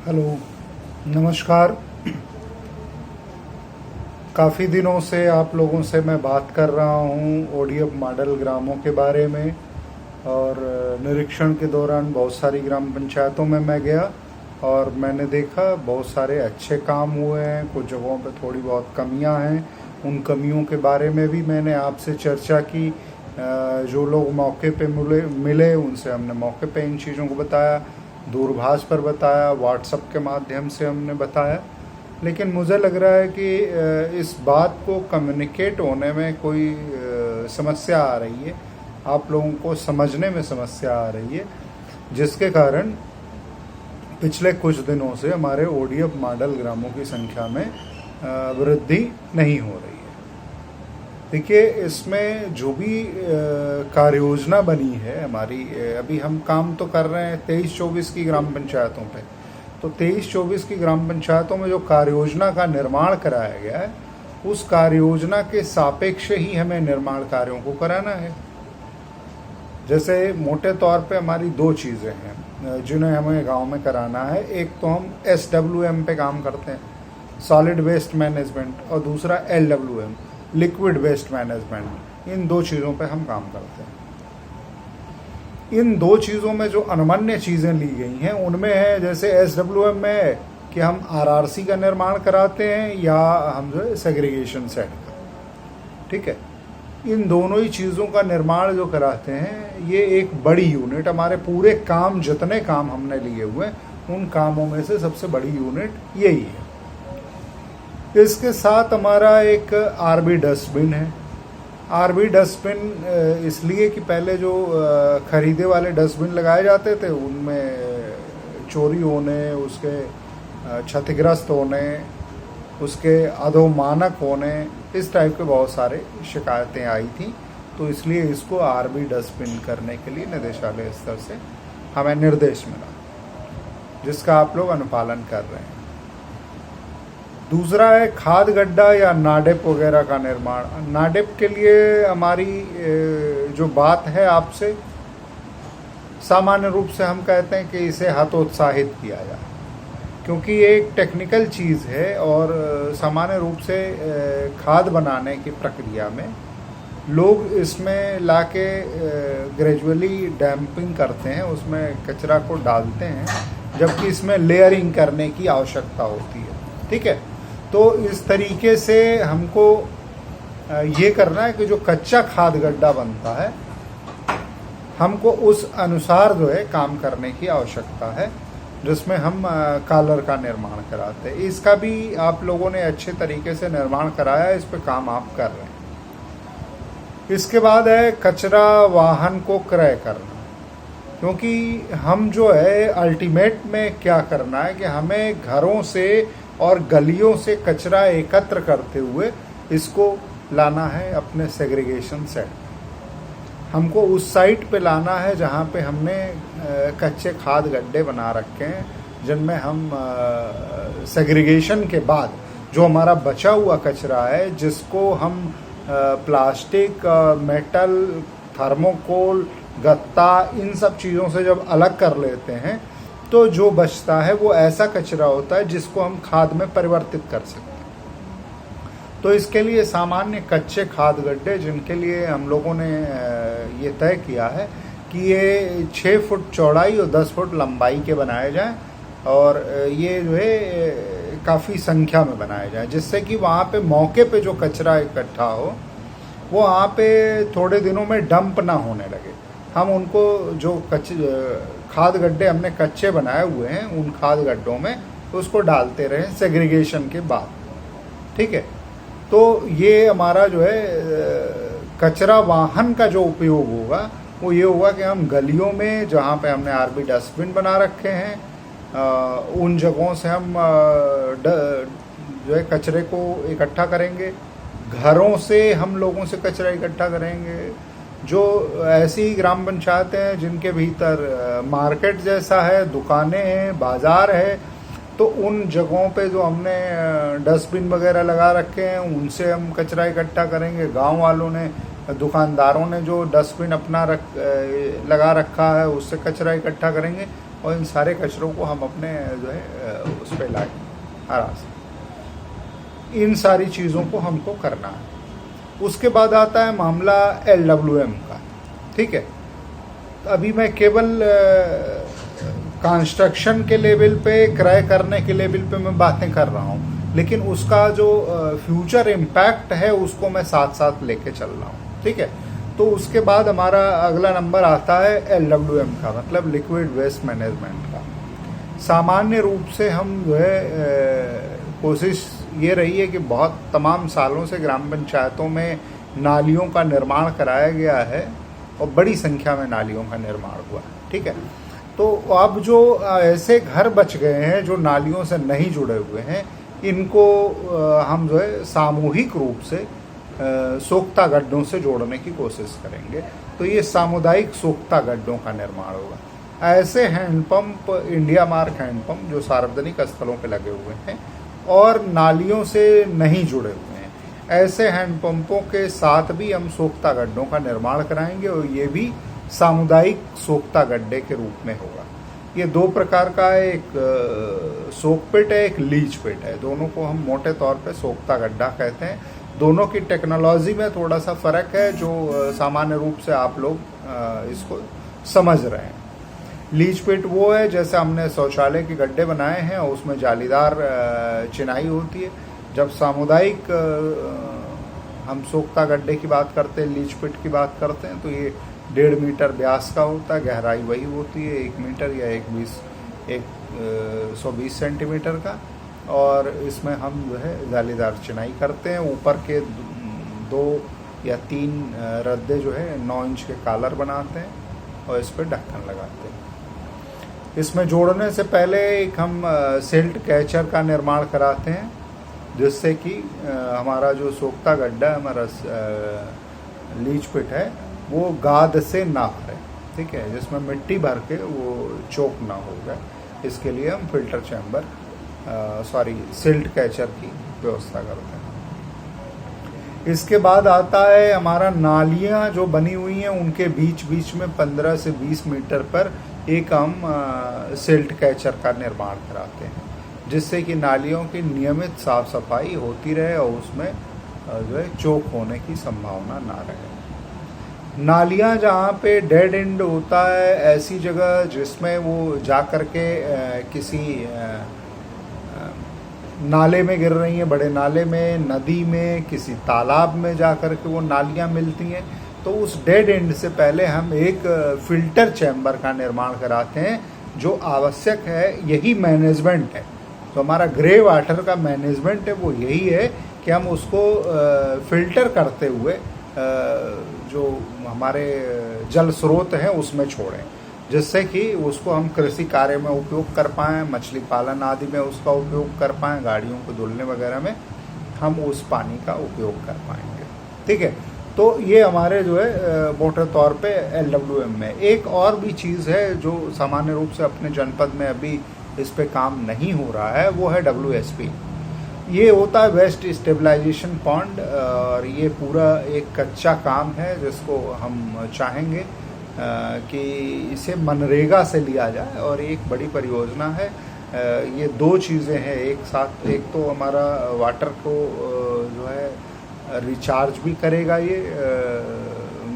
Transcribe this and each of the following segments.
Hello, नमस्कार। काफ़ी दिनों से आप लोगों से मैं बात कर रहा हूँ ओडीएफ मॉडल ग्रामों के बारे में। और निरीक्षण के दौरान बहुत सारी ग्राम पंचायतों में मैं गया और मैंने देखा बहुत सारे अच्छे काम हुए हैं, कुछ जगहों पे थोड़ी बहुत कमियां हैं। उन कमियों के बारे में भी मैंने आपसे चर्चा की। जो लोग मौके पे मिले उनसे हमने मौके पे इन चीज़ों को बताया, दूरभाष पर बताया, व्हाट्सएप के माध्यम से हमने बताया। लेकिन मुझे लग रहा है कि इस बात को कम्युनिकेट होने में कोई समस्या आ रही है, आप लोगों को समझने में समस्या आ रही है, जिसके कारण पिछले कुछ दिनों से हमारे ओडीएफ मॉडल ग्रामों की संख्या में वृद्धि नहीं हो रही है। देखिए, इसमें जो भी कार्य योजना बनी है हमारी, अभी हम काम तो कर रहे हैं 23-24 की ग्राम पंचायतों पे। तो 23-24 की ग्राम पंचायतों में जो कार्य योजना का निर्माण कराया गया है, उस कार्य योजना के सापेक्ष ही हमें निर्माण कार्यों को कराना है। जैसे मोटे तौर पे हमारी दो चीज़ें हैं जिन्हें हमें गांव में कराना है। एक तो हम SWM पे काम करते हैं, सॉलिड वेस्ट मैनेजमेंट, और दूसरा LWM, लिक्विड वेस्ट मैनेजमेंट। इन दो चीज़ों पे हम काम करते हैं। इन दो चीज़ों में जो अनमन्य चीज़ें ली गई हैं उनमें है, जैसे SWM में है कि हम RRC का निर्माण कराते हैं या हम जो है सेग्रीगेशन सेट का। ठीक है, इन दोनों ही चीज़ों का निर्माण जो कराते हैं, ये एक बड़ी यूनिट, हमारे पूरे काम जितने काम हमने लिए हुए उन कामों में से सबसे बड़ी यूनिट यही है। इसके साथ हमारा एक आरबी डस्टबिन है। आरबी डस्टबिन इसलिए कि पहले जो खरीदे वाले डस्टबिन लगाए जाते थे उनमें चोरी होने, उसके क्षतिग्रस्त होने, उसके अधोमानक होने, इस टाइप के बहुत सारे शिकायतें आई थी। तो इसलिए इसको आरबी डस्टबिन करने के लिए निदेशालय स्तर से हमें निर्देश मिला, जिसका आप लोग अनुपालन कर रहे हैं। दूसरा है खाद गड्ढा या नाडेप वगैरह का निर्माण। नाडेप के लिए हमारी जो बात है आपसे, सामान्य रूप से हम कहते हैं कि इसे हतोत्साहित किया जाए, क्योंकि ये एक टेक्निकल चीज़ है और सामान्य रूप से खाद बनाने की प्रक्रिया में लोग इसमें लाके ग्रेजुअली डैम्पिंग करते हैं, उसमें कचरा को डालते हैं, जबकि इसमें लेयरिंग करने की आवश्यकता होती है। ठीक है, तो इस तरीके से हमको ये करना है कि जो कच्चा खाद गड्ढा बनता है, हमको उस अनुसार जो है काम करने की आवश्यकता है, जिसमें हम कॉलर का निर्माण कराते हैं। इसका भी आप लोगों ने अच्छे तरीके से निर्माण कराया, इस पे काम आप कर रहे हैं। इसके बाद है कचरा वाहन को क्रय करना, क्योंकि हम जो है अल्टीमेट में क्या करना है कि हमें घरों से और गलियों से कचरा एकत्र करते हुए इसको लाना है अपने सेग्रीगेशन सेट। हमको उस साइट पे लाना है जहाँ पे हमने कच्चे खाद गड्ढे बना रखे हैं, जिनमें हम सेग्रीगेशन के बाद जो हमारा बचा हुआ कचरा है, जिसको हम प्लास्टिक, मेटल, थर्मोकोल, गत्ता, इन सब चीज़ों से जब अलग कर लेते हैं तो जो बचता है वो ऐसा कचरा होता है जिसको हम खाद में परिवर्तित कर सकते हैं। तो इसके लिए सामान्य कच्चे खाद गड्ढे, जिनके लिए हम लोगों ने ये तय किया है कि ये 6 फुट चौड़ाई और 10 फुट लंबाई के बनाए जाएं, और ये जो है काफ़ी संख्या में बनाए जाएं, जिससे कि वहाँ पे मौके पे जो कचरा इकट्ठा हो वो वहाँ पे थोड़े दिनों में डंप ना होने लगे। हम उनको जो खाद गड्ढे हमने कच्चे बनाए हुए हैं उन खाद गड्ढों में उसको डालते रहें सेग्रीगेशन के बाद। ठीक है, तो ये हमारा जो है कचरा वाहन का जो उपयोग होगा वो ये होगा कि हम गलियों में जहाँ पे हमने आरबी डस्टबिन बना रखे हैं, उन जगहों से हम जो है कचरे को इकट्ठा करेंगे। घरों से हम लोगों से कचरा इकट्ठा करेंगे। जो ऐसी ग्राम पंचायतें हैं जिनके भीतर मार्केट जैसा है, दुकानें हैं, बाजार है, तो उन जगहों पे जो हमने डस्टबिन वगैरह लगा रखे हैं उनसे हम कचरा इकट्ठा करेंगे। गांव वालों ने, दुकानदारों ने जो डस्टबिन अपना लगा रखा है उससे कचरा इकट्ठा करेंगे। और इन सारे कचरों को हम अपने जो है उस पर लाएंगे आराम से। इन सारी चीज़ों को हमको करना है। उसके बाद आता है मामला LWM का, ठीक है। अभी मैं केवल कंस्ट्रक्शन के लेवल पे, क्रय करने के लेवल पे मैं बातें कर रहा हूँ, लेकिन उसका जो फ्यूचर इम्पैक्ट है उसको मैं साथ साथ लेके चल रहा हूँ, ठीक है। तो उसके बाद हमारा अगला नंबर आता है LWM का, मतलब लिक्विड वेस्ट मैनेजमेंट का। सामान्य रूप से हम जो है कोशिश ये रही है कि बहुत तमाम सालों से ग्राम पंचायतों में नालियों का निर्माण कराया गया है और बड़ी संख्या में नालियों का निर्माण हुआ, ठीक है। तो अब जो ऐसे घर बच गए हैं जो नालियों से नहीं जुड़े हुए हैं, इनको हम जो है सामूहिक रूप से सोख्ता गड्ढों से जोड़ने की कोशिश करेंगे। तो ये सामुदायिक सोख्ता गड्ढों का निर्माण होगा। ऐसे हैंडपंप, इंडिया मार्क हैंडपंप जो सार्वजनिक स्थलों पे लगे हुए हैं और नालियों से नहीं जुड़े हुए हैं, ऐसे हैंडपंपों के साथ भी हम सोख्ता गड्ढों का निर्माण कराएंगे और ये भी सामुदायिक सोख्ता गड्ढे के रूप में होगा। ये दो प्रकार का है, एक सोक पिट है, एक लीच पिट है। दोनों को हम मोटे तौर पे सोख्ता गड्ढा कहते हैं। दोनों की टेक्नोलॉजी में थोड़ा सा फर्क है जो सामान्य रूप से आप लोग इसको समझ रहे हैं। लीच पिट वो है जैसे हमने शौचालय के गड्ढे बनाए हैं और उसमें जालीदार चिनाई होती है। जब सामुदायिक हम सोख्ता गड्ढे की बात करते हैं, लीच पिट की बात करते हैं, तो ये 1.5 मीटर व्यास का होता है, गहराई वही होती है 1 मीटर या 120 सेंटीमीटर का। और इसमें हम जो है जालीदार चिनाई करते हैं। ऊपर के 2 या 3 रद्दे जो है 9 इंच के कॉलर बनाते हैं और इस पर ढक्कन लगाते हैं। इसमें जोड़ने से पहले एक हम सिल्ट कैचर का निर्माण कराते हैं, जिससे कि हमारा जो सोख्ता गड्ढा, हमारा लीच पिट है, वो गाद से ना भरे, ठीक है, जिसमें मिट्टी भर के वो चोक ना हो जाए। इसके लिए हम फिल्टर चैम्बर सिल्ट कैचर की व्यवस्था करते हैं। इसके बाद आता है हमारा नालियाँ जो बनी हुई हैं उनके बीच बीच में 15 से 20 मीटर पर एक हम सिल्ट कैचर का निर्माण कराते हैं, जिससे कि नालियों की नियमित साफ सफाई होती रहे और उसमें जो है चोक होने की संभावना ना रहे। नालियाँ जहाँ पे डेड एंड होता है, ऐसी जगह जिसमें वो जा कर के किसी नाले में गिर रही हैं, बड़े नाले में, नदी में, किसी तालाब में जा कर के वो नालियाँ मिलती हैं, तो उस डेड एंड से पहले हम एक फिल्टर चैम्बर का निर्माण कराते हैं। जो आवश्यक है यही मैनेजमेंट है, तो हमारा ग्रे वाटर का मैनेजमेंट है वो यही है कि हम उसको फिल्टर करते हुए जो हमारे जल स्रोत हैं उसमें छोड़ें, जिससे कि उसको हम कृषि कार्य में उपयोग कर पाएँ, मछली पालन आदि में उसका उपयोग कर पाएँ, गाड़ियों को धुलने वगैरह में हम उस पानी का उपयोग कर पाएंगे, ठीक है। तो ये हमारे जो है मोटे तौर पे LWM में। एक और भी चीज़ है जो सामान्य रूप से अपने जनपद में अभी इस पे काम नहीं हो रहा है, वो है WSP। ये होता है वेस्ट स्टेबलाइजेशन पॉन्ड, और ये पूरा एक कच्चा काम है जिसको हम चाहेंगे कि इसे मनरेगा से लिया जाए, और एक बड़ी परियोजना है। ये 2 चीज़ें हैं एक साथ। एक तो हमारा वाटर को जो है रिचार्ज भी करेगा ये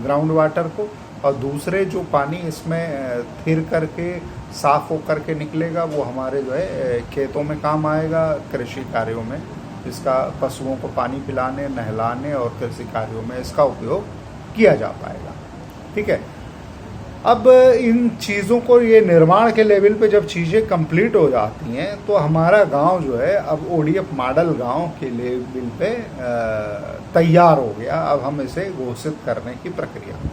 ग्राउंड वाटर को, और दूसरे जो पानी इसमें फिर करके साफ होकर के निकलेगा वो हमारे जो है खेतों में काम आएगा, कृषि कार्यों में इसका, पशुओं को पानी पिलाने, नहलाने और कृषि कार्यों में इसका उपयोग किया जा पाएगा, ठीक है। अब इन चीज़ों को, ये निर्माण के लेवल पे जब चीज़ें कंप्लीट हो जाती हैं तो हमारा गांव जो है अब ODF मॉडल गांव के लेवल पे तैयार हो गया। अब हम इसे घोषित करने की प्रक्रिया में।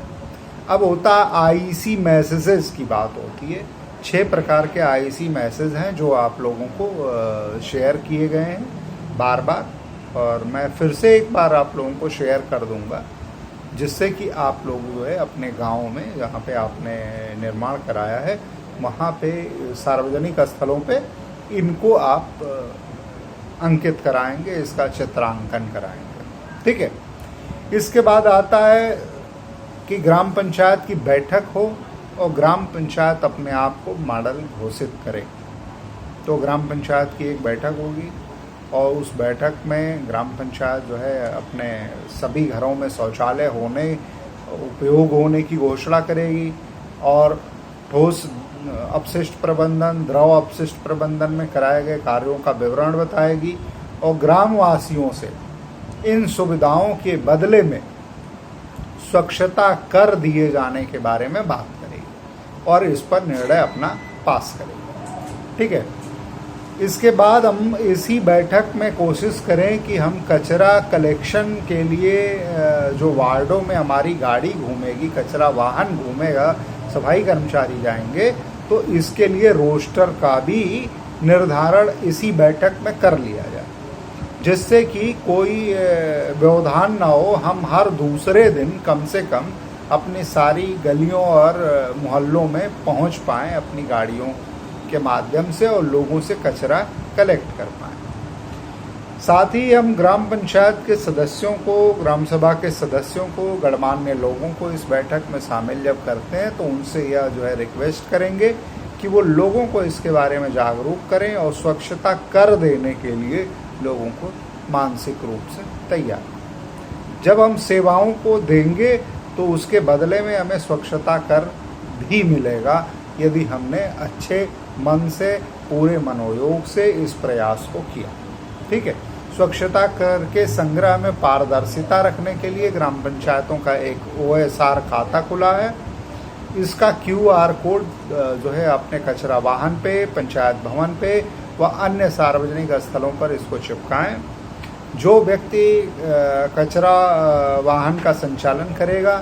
अब होता IEC मैसेजेस की बात होती है। 6 प्रकार के IEC मैसेज हैं जो आप लोगों को शेयर किए गए हैं बार बार, और मैं फिर से एक बार आप लोगों को शेयर कर दूंगा, जिससे कि आप लोग जो है अपने गांव में जहाँ पे आपने निर्माण कराया है वहाँ पे सार्वजनिक स्थलों पे इनको आप अंकित कराएंगे, इसका चित्रांकन कराएंगे, ठीक है। इसके बाद आता है कि ग्राम पंचायत की बैठक हो और ग्राम पंचायत अपने आप को मॉडल घोषित करे। तो ग्राम पंचायत की एक बैठक होगी और उस बैठक में ग्राम पंचायत जो है अपने सभी घरों में शौचालय होने उपयोग होने की घोषणा करेगी और ठोस अपशिष्ट प्रबंधन, द्रव अपशिष्ट प्रबंधन में कराए गए कार्यों का विवरण बताएगी और ग्रामवासियों से इन सुविधाओं के बदले में स्वच्छता कर दिए जाने के बारे में बात करेगी और इस पर निर्णय अपना पास करेगी। ठीक है। इसके बाद हम इसी बैठक में कोशिश करें कि हम कचरा कलेक्शन के लिए जो वार्डों में हमारी गाड़ी घूमेगी, कचरा वाहन घूमेगा, सफाई कर्मचारी जाएंगे, तो इसके लिए रोस्टर का भी निर्धारण इसी बैठक में कर लिया जाए, जिससे कि कोई व्यवधान ना हो। हम हर दूसरे दिन कम से कम अपनी सारी गलियों और मोहल्लों में पहुंच पाएं अपनी गाड़ियों के माध्यम से और लोगों से कचरा कलेक्ट कर पाएं। साथ ही हम ग्राम पंचायत के सदस्यों को, ग्राम सभा के सदस्यों को, गणमान्य लोगों को इस बैठक में शामिल जब करते हैं तो उनसे यह जो है रिक्वेस्ट करेंगे कि वो लोगों को इसके बारे में जागरूक करें और स्वच्छता कर देने के लिए लोगों को मानसिक रूप से तैयार। जब हम सेवाओं को देंगे तो उसके बदले में हमें स्वच्छता कर भी मिलेगा यदि हमने अच्छे मन से, पूरे मनोयोग से इस प्रयास को किया। ठीक है। स्वच्छता कर के संग्रह में पारदर्शिता रखने के लिए ग्राम पंचायतों का एक OSR खाता खुला है। इसका QR कोड जो है अपने कचरा वाहन पे, पंचायत भवन पे व अन्य सार्वजनिक स्थलों पर इसको चिपकाएं। जो व्यक्ति कचरा वाहन का संचालन करेगा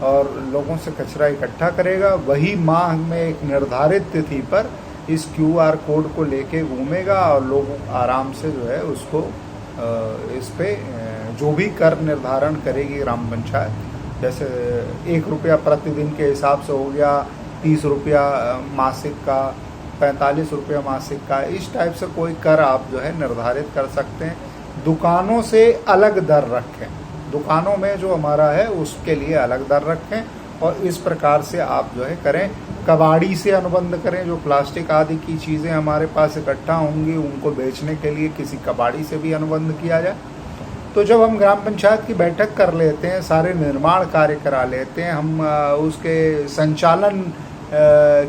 और लोगों से कचरा इकट्ठा करेगा, वही माह में एक निर्धारित तिथि पर इस QR कोड को लेके घूमेगा और लोग आराम से जो है उसको इस पे जो भी कर निर्धारण करेगी ग्राम पंचायत, जैसे 1 रुपया प्रतिदिन के हिसाब से हो गया, 30 रुपया मासिक का, 45 रुपया मासिक का, इस टाइप से कोई कर आप जो है निर्धारित कर सकते हैं। दुकानों से अलग दर रखें, दुकानों में जो हमारा है उसके लिए अलग दर रखें और इस प्रकार से आप जो है करें। कबाड़ी से अनुबंध करें, जो प्लास्टिक आदि की चीज़ें हमारे पास इकट्ठा होंगी उनको बेचने के लिए किसी कबाड़ी से भी अनुबंध किया जाए। तो जब हम ग्राम पंचायत की बैठक कर लेते हैं, सारे निर्माण कार्य करा लेते हैं, हम उसके संचालन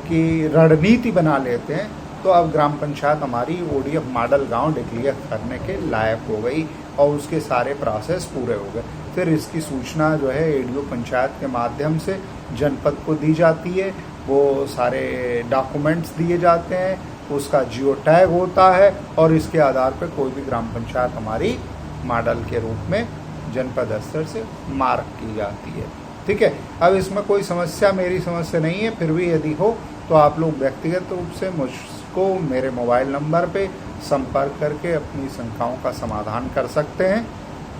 की रणनीति बना लेते हैं, तो अब ग्राम पंचायत हमारी ODF मॉडल गांव डिक्लेयर करने के लायक हो गई और उसके सारे प्रोसेस पूरे हो गए। फिर इसकी सूचना जो है ADO पंचायत के माध्यम से जनपद को दी जाती है, वो सारे डॉक्यूमेंट्स दिए जाते हैं, उसका जियो टैग होता है और इसके आधार पर कोई भी ग्राम पंचायत हमारी मॉडल के रूप में जनपद स्तर से मार्क की जाती है। ठीक है। अब इसमें कोई समस्या, मेरी समस्या नहीं है, फिर भी यदि हो तो आप लोग व्यक्तिगत रूप से मुझको मेरे मोबाइल नंबर पे संपर्क करके अपनी शंकाओं का समाधान कर सकते हैं।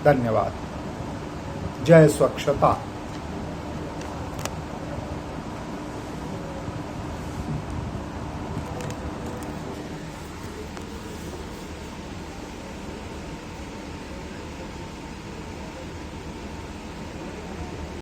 धन्यवाद। जय स्वच्छता।